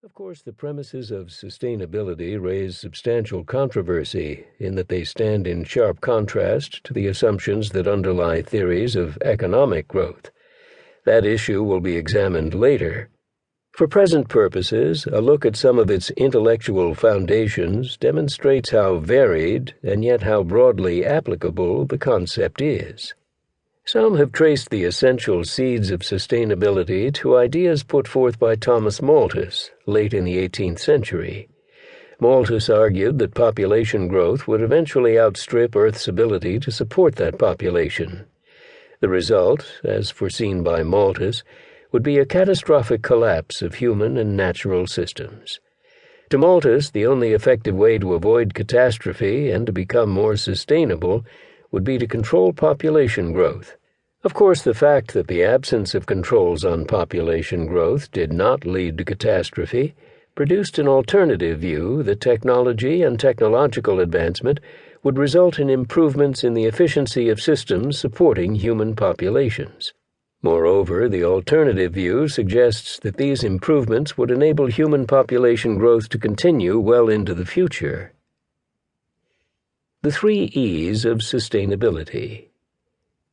Of course, the premises of sustainability raise substantial controversy in that they stand in sharp contrast to the assumptions that underlie theories of economic growth. That issue will be examined later. For present purposes, a look at some of its intellectual foundations demonstrates how varied and yet how broadly applicable the concept is. Some have traced the essential seeds of sustainability to ideas put forth by Thomas Malthus late in the 18th century. Malthus argued that population growth would eventually outstrip Earth's ability to support that population. The result, as foreseen by Malthus, would be a catastrophic collapse of human and natural systems. To Malthus, the only effective way to avoid catastrophe and to become more sustainable would be to control population growth. Of course, the fact that the absence of controls on population growth did not lead to catastrophe produced an alternative view that technology and technological advancement would result in improvements in the efficiency of systems supporting human populations. Moreover, the alternative view suggests that these improvements would enable human population growth to continue well into the future. The 3 E's of sustainability.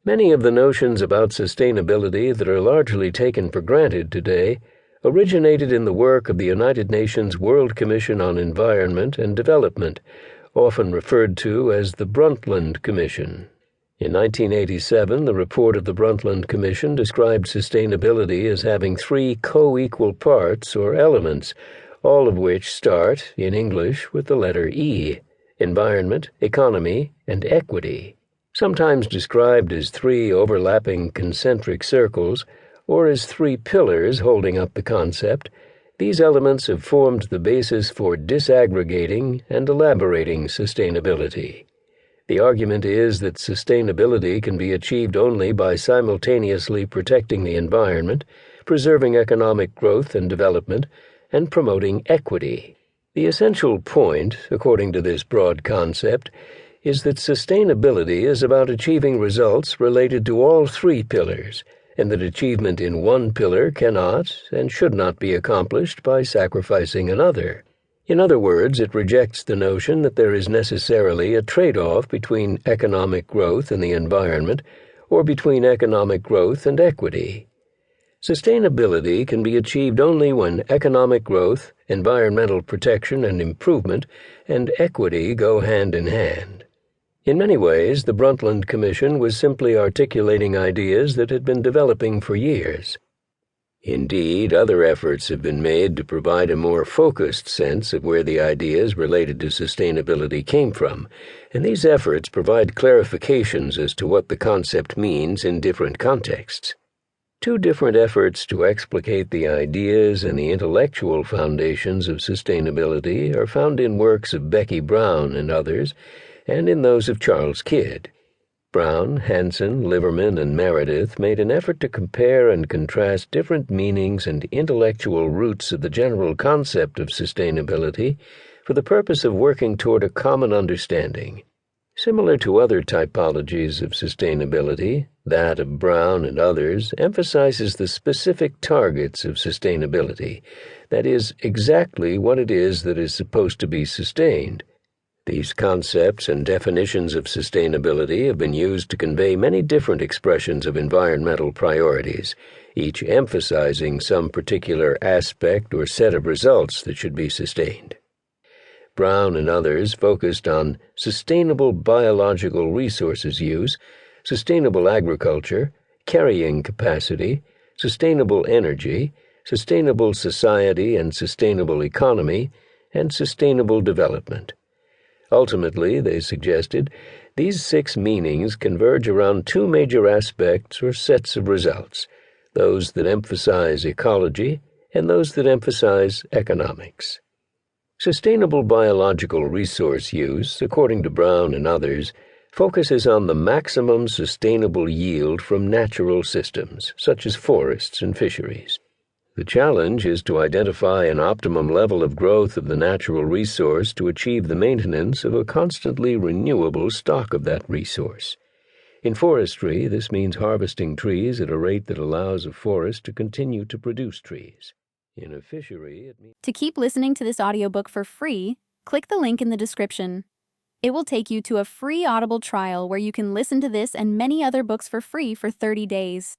Many of the notions about sustainability that are largely taken for granted today originated in the work of the United Nations World Commission on Environment and Development, often referred to as the Brundtland Commission. In 1987, the report of the Brundtland Commission described sustainability as having 3 co-equal parts or elements, all of which start, in English, with the letter E: environment, economy, and equity. Sometimes described as 3 overlapping concentric circles, or as 3 pillars holding up the concept, these elements have formed the basis for disaggregating and elaborating sustainability. The argument is that sustainability can be achieved only by simultaneously protecting the environment, preserving economic growth and development, and promoting equity. The essential point, according to this broad concept, is that sustainability is about achieving results related to all 3 pillars, and that achievement in one pillar cannot and should not be accomplished by sacrificing another. In other words, it rejects the notion that there is necessarily a trade-off between economic growth and the environment, or between economic growth and equity. Sustainability can be achieved only when economic growth, environmental protection and improvement, and equity go hand in hand. In many ways, the Brundtland Commission was simply articulating ideas that had been developing for years. Indeed, other efforts have been made to provide a more focused sense of where the ideas related to sustainability came from, and these efforts provide clarifications as to what the concept means in different contexts. 2 different efforts to explicate the ideas and the intellectual foundations of sustainability are found in works of Becky Brown and others, and in those of Charles Kidd. Brown, Hansen, Liverman, and Meredith made an effort to compare and contrast different meanings and intellectual roots of the general concept of sustainability for the purpose of working toward a common understanding. Similar to other typologies of sustainability, that of Brown and others emphasizes the specific targets of sustainability, that is, exactly what it is that is supposed to be sustained. These concepts and definitions of sustainability have been used to convey many different expressions of environmental priorities, each emphasizing some particular aspect or set of results that should be sustained. Brown and others focused on sustainable biological resources use, sustainable agriculture, carrying capacity, sustainable energy, sustainable society and sustainable economy, and sustainable development. Ultimately, they suggested, these 6 meanings converge around 2 major aspects or sets of results, those that emphasize ecology and those that emphasize economics. Sustainable biological resource use, according to Brown and others, focuses on the maximum sustainable yield from natural systems, such as forests and fisheries. The challenge is to identify an optimum level of growth of the natural resource to achieve the maintenance of a constantly renewable stock of that resource. In forestry, this means harvesting trees at a rate that allows a forest to continue to produce trees. In a fishery, it means... To keep listening to this audiobook for free, click the link in the description. It will take you to a free Audible trial where you can listen to this and many other books for free for 30 days.